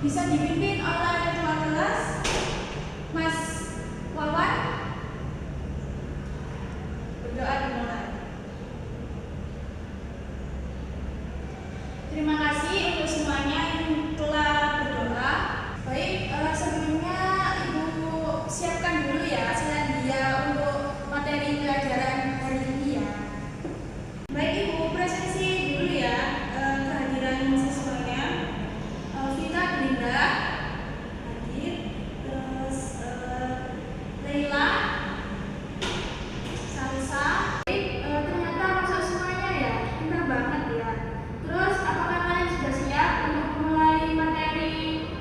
bisa dipimpin oleh ketua kelas Mas Wawan. Berdoa dimulai. Terima kasih untuk semuanya yang telah berdoa. Baik, sebelumnya Ibu siapkan dulu ya Selandia untuk materi pelajaran hari ini ya. Baik Ibu, presensi dulu ya kehadiran siswanya. Vita Belinda hadir, terus Leila, Salsa. Ternyata masuk semuanya ya, pintar banget ya. Terus apakah kalian sudah siap untuk memulai materi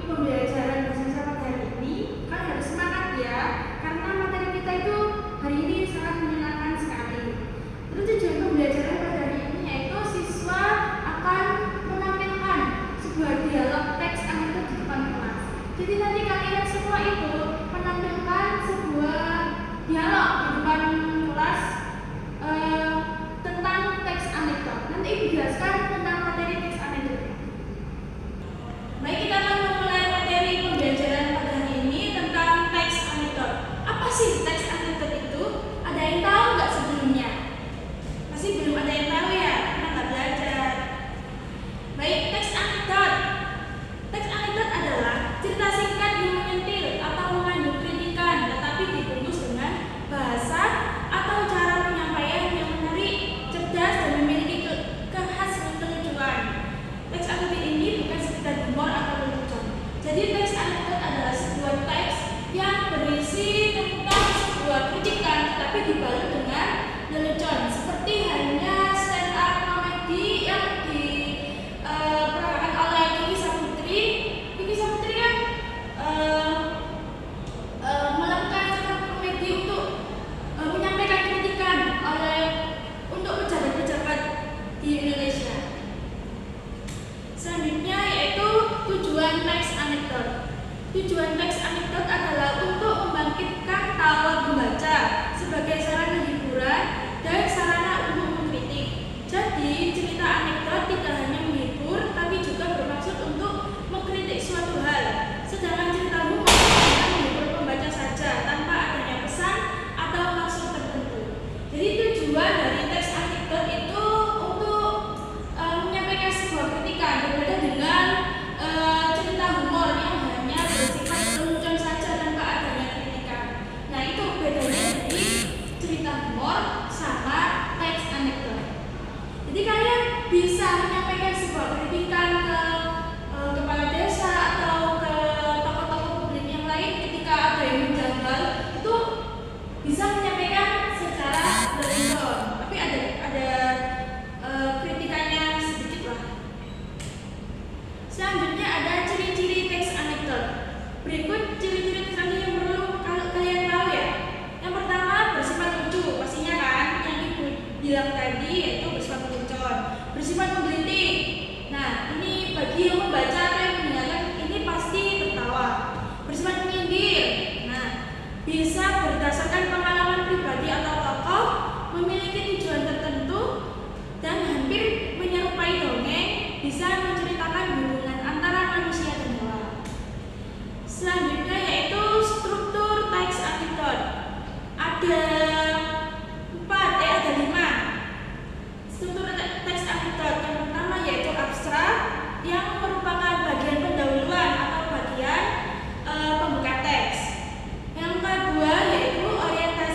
pembelajaran bahasa Indonesia pada hari ini? Kalian harus semangat ya, karena materi kita itu hari ini sangat menyenangkan sekali. Terus tujuan pembelajaran pada hari ini yaitu siswa akan menampilkan sebuah dialog teks anekdot di depan kelas. Jadi nanti kalian semua itu menampilkan sebuah dialog di depan kelas tentang teks anekdot. Nanti Ibu jelaskan tentang materi teks anekdot. Baik, kita akan memulai materi pembelajaran pada hari ini tentang teks anekdot. Apa sih teks anekdot itu? Ada yang tahu nggak sebelumnya? Pasti belum ada yang tahu ya, karena nggak belajar. Baik, teks anekdot. Teks anekdot adalah cerita singkat yang menyentil atau mengandung kritikan, tetapi dibungkus dengan bahasa atau cara penyampaian yang menarik, cerdas, dan memiliki kekhasan kelucuan. Teks anekdot ini bukan sekedar humor atau lelucon. Jadi teks anekdot adalah sebuah teks yang berisi tentang sebuah kritikan, tetapi dibalut dengan lelucon, seperti halnya stand up comedy yang diperankan oleh Kiki Saputri. Kiki Saputri kan melakukan stand up comedy untuk menyampaikan kritikan untuk pejabat-pejabat di Indonesia. Selanjutnya yaitu tujuan teks anekdot. Tujuan teks anekdot adalah untuk membangkitkan tawa pembaca sebagai sarana hiburan dan sarana untuk mengkritik. Jadi cerita anekdot tidak hanya menghibur, tapi juga bermaksud untuk mengkritik suatu hal. Sedangkan cerita humor hanya menghibur pembaca saja tanpa adanya pesan atau maksud tertentu. Jadi tujuan dari teks anekdot itu untuk menyampaikan sebuah kritikan, berbeda dengan cerita humor yang hanya bersifat lelucon saja tanpa adanya kritikan. Nah, itu bedanya dari cerita humor sama teks anekdot. Jadi kalian bisa menyampaikan sebuah kritikan ke kepala desa atau ke tokoh-tokoh publik yang lain ketika ada yang menjanggal, itu bisa menyampaikan secara lelucon, tapi ada kritikannya sedikit lah. Selanjutnya ada ciri-ciri teks anekdot. Berikut ciri-ciri teks anekdot yang perlu kalian tahu ya. Yang pertama, bersifat lucu, pastinya kan yang Ibu bilang tadi, yaitu bersifat lelucon. Bersifat menggelitik. Nah, ini bagi yang membaca atau yang mendengarkan ini pasti tertawa. Bersifat menyindir. Nah, bisa berdasarkan pengalaman pribadi atau tokoh, memiliki tujuan tertentu, dan hampir menyerupai dongeng, bisa menceritakan hubungan antara manusia dan hewan. Selanjutnya yaitu struktur teks anekdot. Ada 5 struktur teks anekdot. Yang pertama yaitu abstrak, yang merupakan bagian pendahuluan atau bagian pembuka teks. Yang kedua yaitu orientasi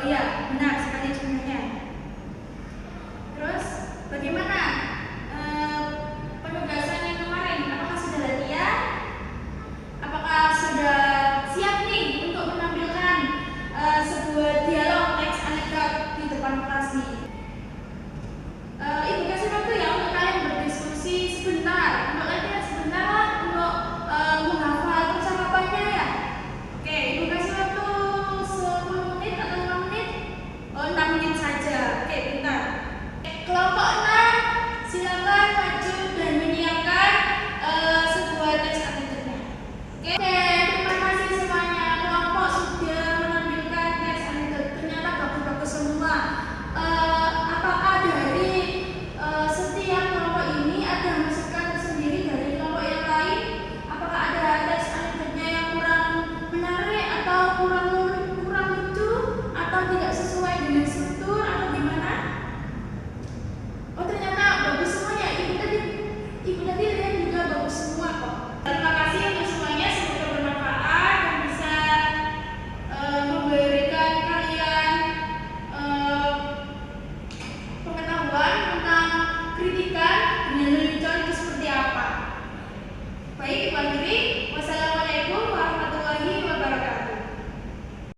iya, benar sekali contohnya. Terus, bagaimana